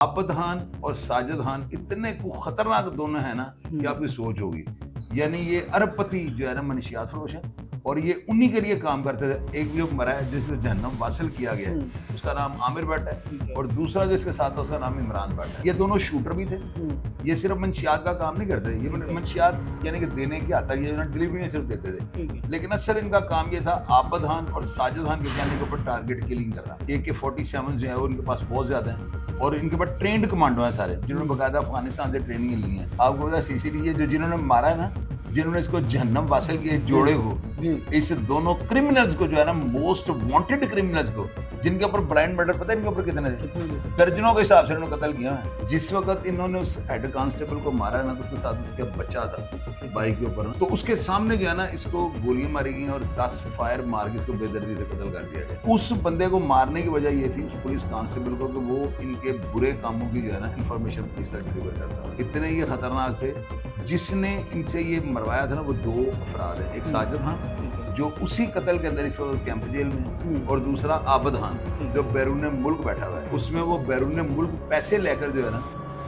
आबदहान और साजिदहान इतने खतरनाक दोनों हैं ना कि आपकी सोच होगी। यानी ये अरबपति जो है ना मनशियात फरोश है और ये उन्हीं के लिए काम करते थे। एक जो मरा है जिसको जहन्नम वासिल किया गया है उसका नाम आमिर भट्ट है और दूसरा जिसके साथ था उसका नाम इमरान भट्ट है। ये दोनों शूटर भी थे। ये सिर्फ मंशियात का काम नहीं करते, ये मंशियात यानी कि देने की आता है, डिलीवरी सिर्फ देते थे, लेकिन असल इनका काम ये था आबदहान और साजिदहान के कहने के ऊपर टारगेट किलिंग करना। AK-47 जो है वो इनके पास बहुत ज्यादा है और इनके पास ट्रेंड कमांडो हैं सारे, जिन्होंने बकायदा अफगानिस्तान से ट्रेनिंग ली है। आपको पता है CCTV जो जिन्होंने मारा है ना, जिन्होंने इसको जहन्नम वासिल किया जोड़े को, इस दोनों क्रिमिनल्स को जो है ना, मोस्ट वांटेड क्रिमिनल्स को, जिनके ऊपर ब्लाइंड मर्डर पता है इनके ऊपर कितने थे, दर्जनों के हिसाब से इन्होंने कत्ल किया है। जिस वक्त इन्होंने उस हेड कांस्टेबल को मारा ना, तो उसके साथ उसका बच्चा था बाइक के ऊपर, तो उसके सामने जो है ना इसको गोलियां मारी गई और 10 फायर मार के इसको बेदर्दी से कत्ल कर दिया गया। उस बंदे को मारने की वजह ये थी उस पुलिस कांस्टेबल को कि वो इनके बुरे कामों की जो है ना इंफॉर्मेशन पुलिस तक डिलीवर करता था। इतने ये खतरनाक थे। जिसने इनसे ये मरवाया था ना वो 2 अफराद है, एक साजिद जो उसी कत्ल के अंदर इस वक्त कैंप जेल में, और दूसरा आबदहान जो बैरून मुल्क बैठा हुआ है। उसमें वो बैरून मुल्क पैसे लेकर जो है ना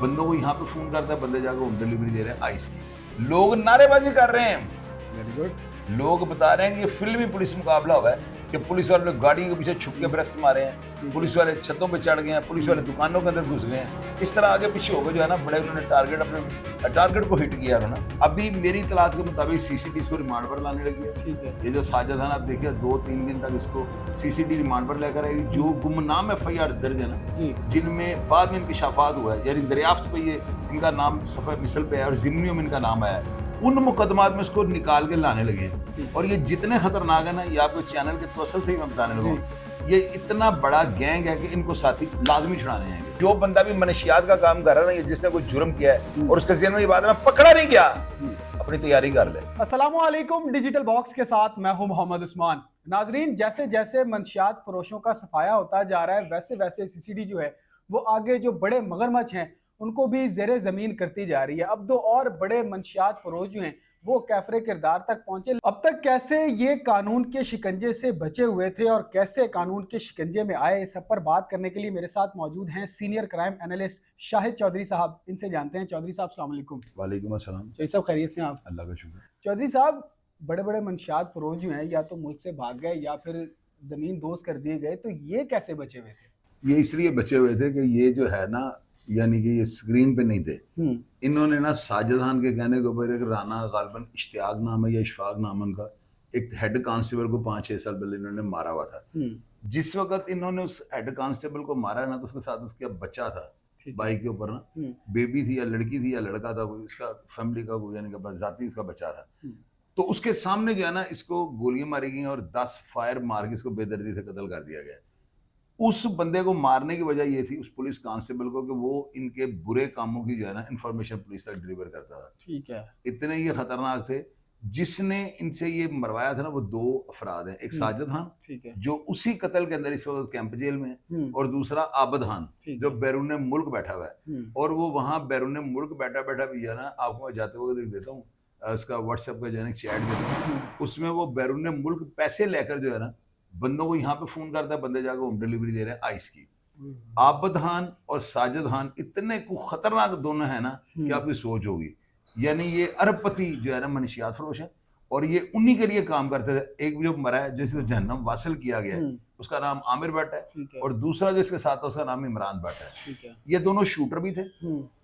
बंदों को यहाँ पे फोन करता है, बंदे जाकर होम डिलीवरी दे रहे हैं आइस की। लोग नारेबाजी कर रहे हैं, वेरी गुड। लोग बता रहे हैं कि ये फिल्मी पुलिस मुकाबला हुआ है कि पुलिस वाले गाड़ियों के पीछे छुप के ब्रस्ट मारे हैं, पुलिस वाले छतों पे चढ़ गए हैं, पुलिस वाले दुकानों के अंदर घुस गए हैं। इस तरह आगे पीछे हो गए जो है ना, बड़े उन्होंने अपने टारगेट को हिट किया है ना। अभी मेरी इतलात के मुताबिक CCTV इसको रिमांड पर लाने लगी है। ये जो साजिद है ना, आप देखिए 2-3 दिन तक इसको CCTV रिमांड पर लेकर आएगी। जो गुमनाम FIR दर्ज है ना, जिनमें बाद में इंकशाफात हुआ है, यानी दरियाफ्त पे ये इनका नाम सफ़े मिसल पे है और ज़िम्नियों में इनका नाम आया है, उन मुकदमात में इसको निकाल के लाने लगे हैं। और ये जितने खतरनाक है ना, ये आपको चैनल के तवसल से ही मैं बताने लगा, ये इतना बड़ा गैंग है कि इनको साथी लाजमी छुड़ाने हैं। जो बंदा भी मनशियात का काम कर रहा है ना, जिसने कोई जुर्म किया है और उसके ज़हन में ये बात है मैं पकड़ा नहीं गया, अपनी तैयारी कर ले। अस्सलामु अलैकुम, डिजिटल बॉक्स के साथ मैं हूं मोहम्मद उस्मान। नाजरीन, जैसे जैसे मंशियात फरोशों का सफाया होता जा रहा है, वैसे वैसे CCTV जो है वो आगे जो बड़े मगरमच्छ हैं उनको भी ज़ेरे ज़मीन करती जा रही है। अब 2 और बड़े मंशियात फरोश जो हैं वो कैफरे किरदार तक पहुंचे। अब तक कैसे ये कानून के शिकंजे से बचे हुए थे और कैसे कानून के शिकंजे में आए, इस सब पर बात करने के लिए मेरे साथ मौजूद हैं senior crime analyst Shahid Chaudhary साहब। इनसे जानते हैं। चौधरी साहब अस्सलाम वालेकुम। वालेकुम अस्सलाम। चौधरी साहब खैरियत से हैं आप? अल्लाह का शुक्र। चौधरी साहब, बड़े बड़े मंशियात फरोश जो हैं या तो मुल्क से भाग गए या फिर जमीन दोस्त कर दिए गए, तो ये कैसे बचे हुए थे? ये इसलिए बचे हुए थे कि ये जो है ना, यानी कि ये स्क्रीन पे नहीं थे। इन्होंने ना साजिदहान के कहने के ऊपर एक राना गालिबन इश्तियाक नाम है या इशफाक नाम उनका, एक हेड कांस्टेबल को 5-6 साल पहले इन्होंने मारा हुआ था। जिस वक्त इन्होंने उस हेड कांस्टेबल को मारा ना, तो उसके साथ उसका बच्चा था बाइक के ऊपर ना, बेबी थी या लड़की थी या लड़का था, कोई इसका फैमिली का कोई यानी कि जाती इसका बच्चा था। तो उसके सामने जो है ना इसको गोलियां मारी गई और 10 फायर मार के इसको बेदर्दी से कत्ल कर दिया गया। उस बंदे को मारने की वजह ये थी उस पुलिस कांस्टेबल को कि वो इनके बुरे कामों की जो है ना इंफॉर्मेशन पुलिस तक डिलीवर करता था। ठीक है। इतने ये खतरनाक थे। जिसने इनसे ये मरवाया था ना वो 2 अफराद हैं, एक साजिद जो उसी कत्ल के अंदर इस वक्त कैंप जेल में है, और दूसरा आबदहान जो बैरून मुल्क बैठा हुआ है। और वो वहाँ बैरून मुल्क बैठा बैठा भी है ना, आपको जाते हुए देख देता हूँ, उसका व्हाट्सएप का जो है चैट देता हूँ, उसमें वो बैरून मुल्क पैसे लेकर जो है ना बंदों को यहाँ पे फोन करता है, बंदे जाकर होम डिलीवरी दे रहे हैं आइस की। आबदहान और साजिदहान इतने खतरनाक दोनों हैं ना कि आपकी सोच होगी। यानी ये अरबपति जो है ना मनशियात फरोश है और ये उन्हीं के लिए काम करते थे। एक जो मरा है जिसको जहन्नम वासिल किया गया है उसका नाम आमिर भट्ट है और दूसरा जिसके साथ था उसका नाम इमरान भट्ट है। ये दोनों शूटर भी थे।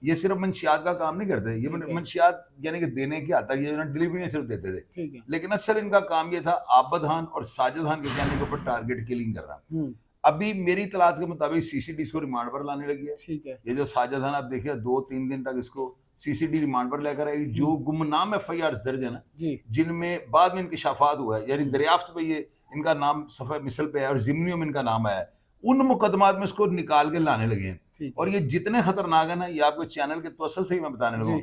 ये सिर्फ मंशियात का काम नहीं करते, ये मंशियात यानी कि देने की आता है, डिलीवरी सिर्फ देते थे, लेकिन असल इनका काम ये था आबदहान और साजिदहान के कहने के ऊपर टारगेट किलिंग करना। अभी मेरी इतलात के मुताबिक CCTV इसको रिमांड पर लाने लगी है। ये जो साजिदहान आप देखिए 2-3 दिन तक इसको CCTV रिमांड पर लेकर आएगी। जो गुमनाम FIR दर्ज है ना, जिनमें बाद में इंकशाफात हुआ है, यानी दरियाफ्त पे ये इनका नाम सफ़े मिसल पे है और ज़िम्नियों में इनका नाम आया है, उन मुकदमात में इसको निकाल के लाने लगे हैं। और ये जितने खतरनाक है ना, ये आपको चैनल के तवसल से ही मैं बताने लगा,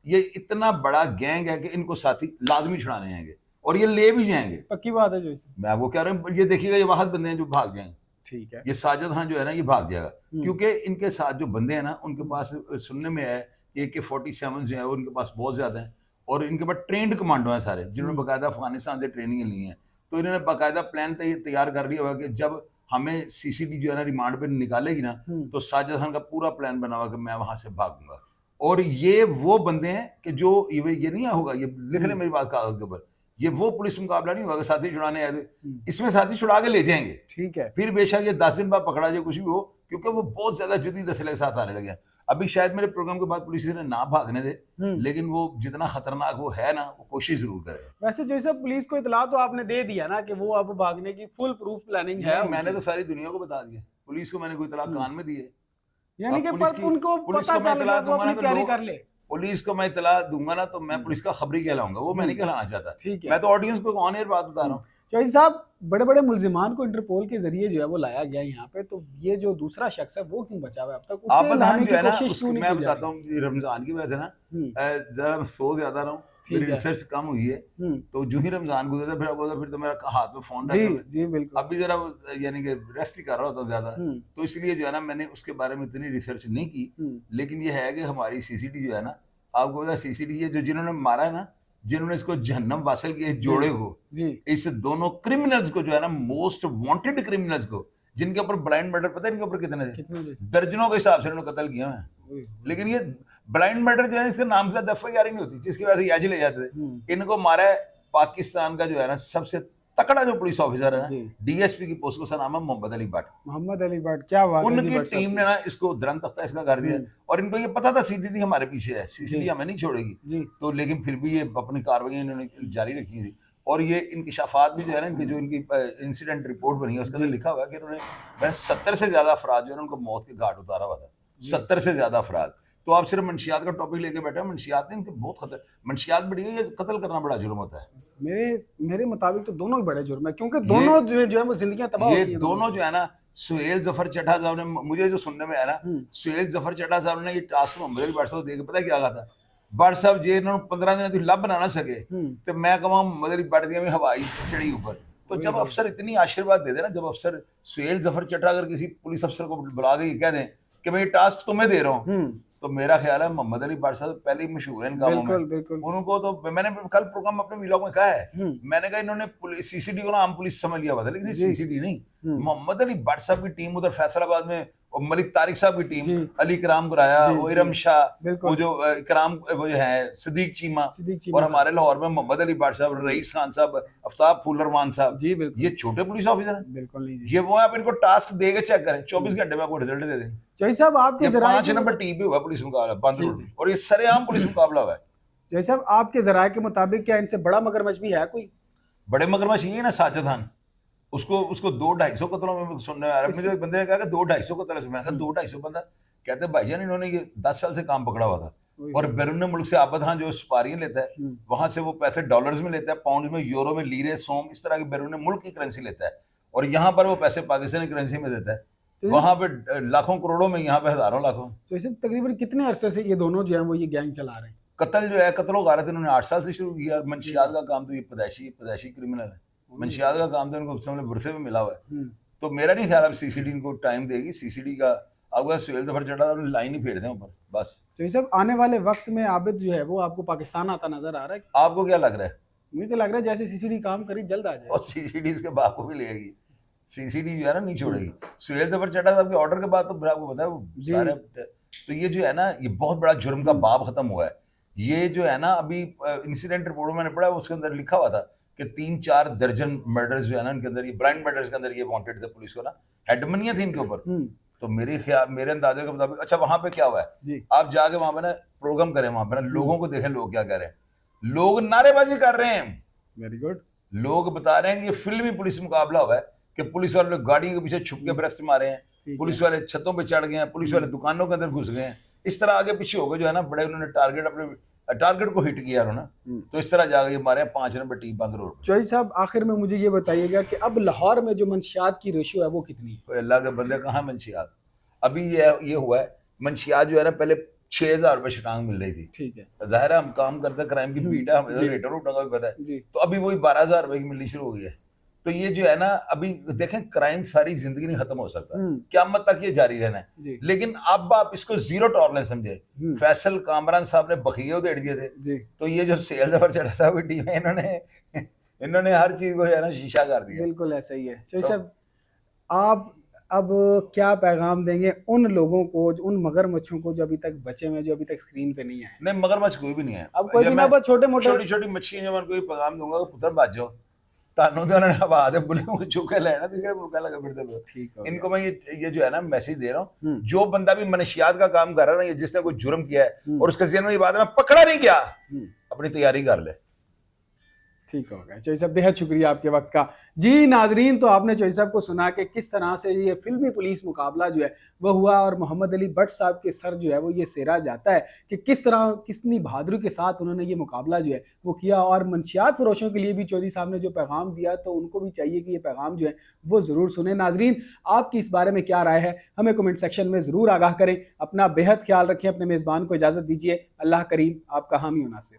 ये इतना बड़ा गैंग है कि इनको साथी लाजमी छुड़ाने आएंगे और ये ले भी जाएंगे। पक्की बात है। जो मैं आपको कह रहा हूँ, ये देखिएगा ये वाहद बंदे हैं जो भाग जाएंगे। ठीक है। ये साजिदहान जो है ना ये भाग जाएगा, क्योंकि इनके साथ जो बंदे हैं ना उनके पास सुनने में है AK-47 जो है वो उनके पास बहुत ज्यादा है और इनके पास ट्रेंड कमांडो हैं सारे, जिन्होंने बाकायदा अफगानिस्तान से ट्रेनिंग ली है। तो इन्होंने बाकायदा प्लान तैयार कर लिया हुआ कि जब हमें सीसीडी जो है ना रिमांड पे निकालेगी ना, हम्म, तो साजिद खान का पूरा प्लान बना हुआ कि मैं वहां से भागूंगा। और ये वो बंदे हैं कि जो ये नहीं होगा, ये लिख ले मेरी बात कागज के ऊपर, ये वो पुलिस मुकाबला नहीं होगा कि साथी छुड़ाने आए थे, इसमें साथी छुड़ा के ले जाएंगे। ठीक है। फिर बेशक ये 10 दिन बाद पकड़ा जाए कुछ भी हो, क्योंकि वो बहुत ज्यादा जदीद असले के साथ आने लगे हैं। अभी शायद मेरे प्रोग्राम के बाद पुलिस ने ना भागने दे, लेकिन वो जितना खतरनाक वो है ना, वो कोशिश जरूर करे। वैसे जैसे पुलिस को इतला तो आपने दे दिया ना कि वो अब भागने की फुल प्रूफ प्लानिंग है मैंने उनकी। तो सारी दुनिया को बता दिया, पुलिस को मैंने कोई इतला कान में दी है। यानी अब कि पुलिस पर की- उनको पुलिस पता को मैं चल इतला गया तो दूंगा ना अपनी तो तैयारी लोग- कर ले। पुलिस को मैं इतला दूंगा ना तो मैं पुलिस का खबरी कहलाऊंगा, वो मैं नहीं कहलाना चाहता। ठीक है। मैं तो ऑडियंस को ऑन एयर बात बता रहा हूँ। चौधरी साहब, बड़े बड़े मुल्जिमान को इंटरपोल के जरिए जो है वो लाया गया यहाँ पे, तो ये जो दूसरा शख्स है वो क्यों बचा हुआ है अब तक? उसे आबद लाने खान की जो है ना, कोशिश उसको क्यों नहीं मैं की जा बताता हूँ, ये रमजान की वजह से ना रही? जरा मैं सो ज्यादा रहा हूँ, ठीक मेरी है। रिसर्च कम हुई है, तो जो ही रमजान गुजरा फिर तो मेरा हाथ में फोन जी रहता है। जी बिल्कुल। अभी जरा यानी कि रेस्ट ही कर रहा होता ज्यादा, हम्म, तो इसलिए जो है ना मैंने उसके बारे में इतनी रिसर्च नहीं की। लेकिन ये है कि हमारी सीसीडी जो है ना, आपको पता है सीसीडी ये जो जिन्होंने मारा है ना, जिन्होंने इसको जहन्नम वासिल किया, इस जोड़े को, जी इस दोनों क्रिमिनल्स को जो है ना, मोस्ट वांटेड क्रिमिनल्स को, जिनके ऊपर ब्लाइंड मर्डर, पता है इनके ऊपर कितने थे? कितने जैसे? दर्जनों के हिसाब से इन्होंने कत्ल किया है। ओए, लेकिन ये ब्लाइंड मर्डर जो है, इसके नाम से एफआईआर ही नहीं होती, जिसकी वजह से आज ले जाते थे। हम्म, इनको मारा है पाकिस्तान का जो है ना सबसे तकड़ा जो पुलिस ऑफिसर है ना, जी। डीएसपी की पोस्ट, उसका नाम है मोहम्मद अली भट्ट। मोहम्मद अली भट्ट, क्या बात है जी उनकी भट्ट साहब टीम की। ने ना इसको दरन तख्ता इसका कर दिया, और इनको ये पता था सीसीडी हमारे पीछे है, सीसीडी जी। हमें नहीं छोड़ेगी, जी तो लेकिन फिर भी ये अपनी कार्रवाई इन्होंने जारी रखी थी। और ये इंकशाफात भी जो है ना, इनकी जो इनकी इंसिडेंट रिपोर्ट बनी है, उसके अंदर लिखा हुआ है कि इन्होंने 70 से ज्यादा अफराद जो है ना उनको मौत के घाट उतारा हुआ था। 70 से ज्यादा अफराद। तो आप सिर्फ मंशियात का टॉपिक लेके बैठे हो, मंशियात नहीं, इनके बहुत खतर, मंशियात बड़ी है, ये कत्ल करना बड़ा जुर्म होता है। मेरे मेरे मुताबिक तो दोनों ही बड़े जुर्म है, क्योंकि दोनों जो है वो जिंदगियां तबाह ये होती हैं दोनों जो है ना, सुहेल जफर चड्ढा साहब ने, मुझे जो सुनने में आया ना, सुहेल जफर चड्ढा साहब ने ये टास्क मोहम्मद अली भट्ट साहब देके पता क्या कहा था? भट्ट साहब जे इन्होंने 15 दिन तक लब बना ना सके, तो मैं कहूँ मोहम्मद अली भट्ट दिया में हवाई चढ़ी ऊपर। तो जब अफसर इतनी आशीर्वाद दे दे ना, जब अफसर सुहेल जफर चड्ढा अगर किसी पुलिस अफसर को बुला के कह दें कि मैं ये टास्क तुम्हें दे रहा हूँ, तो मेरा ख्याल है मोहम्मद अली भट्ट साहब पहले ही मशहूर है इन कामों बिल्कुल में। बिल्कुल। उनको तो मैंने कल प्रोग्राम अपने व्लॉग में कहा है, मैंने कहा इन्होंने सीसीडी को ना आम पुलिस समझ लिया हुआ था, लेकिन सीसीडी नहीं। मोहम्मद अली भट्ट साहब की टीम उधर फैसलाबाद में, और मलिक तारिक साहब की टीम, अली कराम गुराया, वो इरम शाह, वो जो इकराम वो जो है सदीक चीमा, और हमारे लाहौर में मोहम्मद अली भट्ट साहब, रईस खान साहब, आफ्ताब फुलरमान साहब, जी बिल्कुल। ये छोटे पुलिस ऑफिसर हैं। बिल्कुल नहीं जी। ये वो आप इनको टास्क देके चेक करें, 24 घंटे में आपको रिजल्ट दे देंगे। जय साहब आपके ये जराये 5 नंबर टीम पे हुआ पुलिस मुकाबला बंद रोड में, और ये सरेआम पुलिस मुकाबला हुआ है। जय साहब आपके जराये के मुताबिक क्या इनसे बड़ा मगरमच्छ भी है कोई? बड़े मगरमच्छ ये ना साजिद खान, उसको 200-250 कत्लों में सुनने में आ रहा है। मुझे एक बंदे ने कहा कि 200-250 कत्ल है, मैंने कहा 200-250 बंदा, कहते हैं भाईजान इन्होंने ये 10 साल से काम पकड़ा हुआ था, और बैरून मुल्क से आबद खान जो सुपारियां लेता है, वहां से वो पैसे डॉलर्स में लेता है, पाउंड में, यूरो में, लीरे, सोम, इस तरह की बैरून मुल्क की करेंसी लेता है, और यहाँ पर वो पैसे पाकिस्तानी करेंसी में देता है। वहां पे लाखों करोड़ों में, यहाँ पे हजारों लाखों। तो इसे तकरीबन कितने अरसे से ये दोनों जो है वो ये गैंग चला रहे हैं? कत्ल जो है, कत्लो गारत इन्होंने 8 साल से शुरू किया। मंशियात का काम तो ये पैदाइशी क्रिमिनल है। मंशियात का काम तो इनको समझ बुरसे में मिला हुआ है। तो मेरा नहीं ख्याल अब सीसीडी इनको टाइम देगी। सीसीडी का आपका सुहेल जफर चढ़ा लाइन ही फेर दें ऊपर बस। तो ये सब आने वाले वक्त में आबिद जो है वो आपको पाकिस्तान आता नजर आ रहा है? आपको क्या लग रहा है? मुझे तो लग रहा है जैसे सीसीडी काम करी जल्द आ जाए, और सीसीडी इसके बाप को भी ले आएगी। सीसीडी जो है ना नहीं छोड़ेगी। सुहेल जफर चड्ढा साहब के ऑर्डर के बाद तो फिर आपको पता है वो सारे, तो ये जो है ना, ये बहुत बड़ा जुर्म का बाब खत्म हुआ है। ये जो है ना, अभी इंसिडेंट रिपोर्ट मैंने पढ़ा, उसके अंदर लिखा हुआ था कि 3-4 दर्जन मर्डर्स जो है ना, इनके अंदर ये ब्लाइंड मर्डर्स के अंदर ये वांटेड थे पुलिस को ना, हेडमनियां थी इनके ऊपर। तो मेरे अंदाजे के मुताबिक, अच्छा वहां पे क्या हुआ है, आप जाके वहां पे ना प्रोग्राम करें, वहां पे ना लोगों को देखें लोग क्या कह रहे हैं। लोग नारेबाजी कर रहे हैं। Very good. लोग बता रहे हैं कि ये फिल्मी पुलिस मुकाबला हुआ है, कि पुलिस वाले लोग गाड़ियों के पीछे छुप के ब्रस्ट मारे हैं, पुलिस वाले छतों पे चढ़ गए हैं, पुलिस वाले दुकानों के अंदर घुस गए हैं। इस तरह आगे पीछे हो गए जो है ना, बड़े उन्होंने टारगेट को हिट किया उन्होंने। तो इस तरह जाके मारे 5 नंबर टी बंद रोड। चौधरी साहब आखिर में मुझे ये बताइएगा कि अब लाहौर में जो मंशियात की रेशियो है वो कितनी है? अल्लाह के बंदे कहाँ मंशियात, अभी ये हुआ है मंशियात जो है ना, पहले 6,000 रुपए शटांग मिल रही थी। ठीक है, जाहिर है हम काम करते क्राइम की बीट है, हमें तो रेटर उठा का भी पता है। तो अभी वही 12,000 रुपए की मिलनी शुरू हो गई है। तो ये जो है ना, अभी देखें क्राइम सारी जिंदगी नहीं खत्म हो सकता, क़यामत तक ये जारी रहना है। लेकिन अब आप इसको जीरो टॉलरेंस समझे। फैसल कामरान साहब ने बखिए उधेड़ दिए थे, तो ये जो सुहेल जफर चढ़ा था वो टीम है, इन्होंने हर चीज को जो है ना शीशा कर दिया। बिल्कुल ऐसा ही है। चौधरी साहब आप अब क्या पैगाम देंगे उन लोगों को, उन मगरमच्छों को जो अभी तक बचे हुए हैं, जो अभी तक स्क्रीन पे नहीं आए? नहीं, मगरमच्छ कोई भी नहीं है। अब कोई भी ना, बस छोटे मोटे छोटी छोटी मच्छी जो मैं कोई पैगाम दूंगा कि पुत्र बाज जाओ, तानों तो उन्होंने अब आधे बुले मुझे चुके लेना तो मुल्का लगा फिर दे। ठीक हो इनको मैं ये जो है ना मैसेज दे रहा हूँ, हम्म। जो बंदा भी मनशियात का काम कर रहा है ना, जिसने कोई जुर्म किया है हम्म। और उसके ज़हन में ये बात है मैं पकड़ा नहीं गया, हम्म। अपनी तैयारी कर ले। ठीक हो गया। चौधरी साहब बेहद शुक्रिया आपके वक्त का। जी नाजरीन, तो आपने चौधरी साहब को सुना कि किस तरह से ये फिल्मी पुलिस मुकाबला जो है वो हुआ और मोहम्मद अली भट्ट साहब के सर जो है वो ये सेरा जाता है कि किस तरह कितनी बहादुरी के साथ उन्होंने ये मुकाबला जो है वो किया। और मंशियात फरोशों के लिए भी चौधरी साहब ने जो पैगाम दिया तो उनको भी चाहिए कि ये पैगाम जो है वो ज़रूर सुने। नाजरीन, आपकी इस बारे में क्या राय है हमें कमेंट सेक्शन में ज़रूर आगाह करें। अपना बेहद ख्याल रखें, अपने मेज़बान को इजाज़त दीजिए। अल्लाह करीम आपका हामी और नासिर।